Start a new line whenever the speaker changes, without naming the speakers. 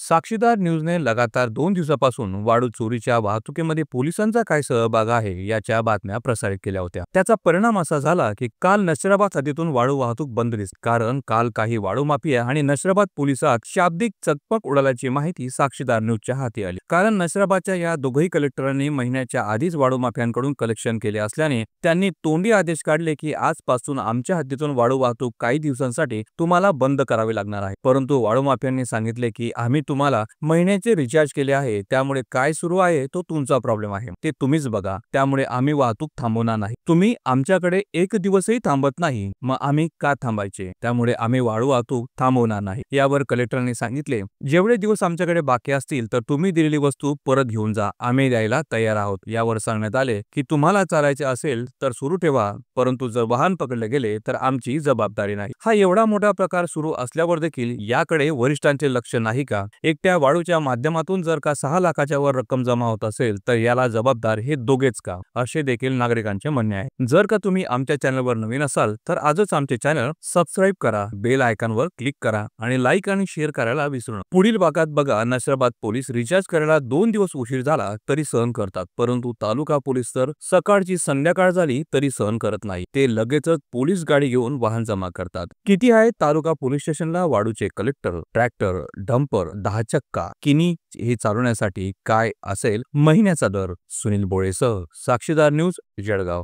साक्षीदार न्यूजने लगातार 2 दिवसापासून वाळू चोरीच्या वाहतुकीमध्ये पोलिसांचा काय सहभाग आहे याच्या बातम्या प्रसारित केल्या होत्या। त्याचा परिणाम असा झाला की काल नशिराबाद हद्दीतून वाळू वाहतूक बंद दिसली, कारण काल काही वाळू माफिया आणि नशिराबाद पोलिसात शाब्दिक चकमक उडाल्याची माहिती साक्षीदार न्यूजच्या हाती आली। कारण नशिराबादच्या या दोघही कलेक्टरांनी महिन्याच्या आधीच वाळू माफियांकडून कलेक्शन केले असल्याने त्यांनी तोंडी आदेश काढले की आजपासून आमच्या हद्दीतून वाळू वाहतूक काही दिवसांसाठी तुम्हाला बंद करावी लागणार आहे। परंतु वाळू माफियांनी सांगितले की आम्ही तुम्हाला महिन्याचे रिचार्ज केले आहे, त्यामुळे काय सुरू आहे तो तुमचा प्रॉब्लेम आहे, ते तुम्हीच बघा, त्यामुळे आम्ही वाहतूक थांबवणार नाही। तुम्ही आमच्याकडे एक दिवसही थांबत नाही, मग आम्ही का थांबायचे? त्यामुळे आम्ही वाळू वाहतूक थांबवणार नाही। यावर कलेक्टरने सांगितले, जेवढे दिवस आमच्याकडे बाकी असतील तर तुम्ही दिलेली वस्तू परत घेऊन जा, आम्ही द्यायला तयार आहोत। यावर सांगण्यात आले की तुम्हाला चालायचे असेल तर सुरू ठेवा, परंतु जर वाहन पकडले गेले तर आमची जबाबदारी नाही। हा एवढा मोठा प्रकार सुरू असल्यावर देखील याकडे वरिष्ठांचे लक्ष नाही का? एकट्या वाळूच्या माध्यमातून जर का 6 लाखाच्या वर रक्कम जमा होत असेल तर याला जबाबदार हे दोघेच का, असे देखील नागरिकांचे म्हणणे आहे। जर का तुम्ही आमच्या चॅनलवर नवीन असाल तर आजच आमचे चॅनल सबस्क्राईब करा, बेल आयकॉनवर क्लिक करा आणि लाईक आणि शेअर करायला विसरू नका। पुढील भागात बघा, नशिराबाद पोलीस रिचार्ज करायला 2 दिवस उशीर झाला तरी सहन करतात, परंतु तालुका पोलीस तर सकाळची संध्याकाळ झाली तरी सहन करत नाही, ते लगेचच पोलीस गाडी घेऊन वाहन जमा करतात। किती आहे तालुका पोलीस स्टेशनला वाळूचे कलेक्टर, ट्रॅक्टर, डंपर, 10 चक्का, किनी हे चालवण्यासाठी काय असेल महिन्याचा दर? सुनील बोळेसह साक्षीदार न्यूज, जळगाव।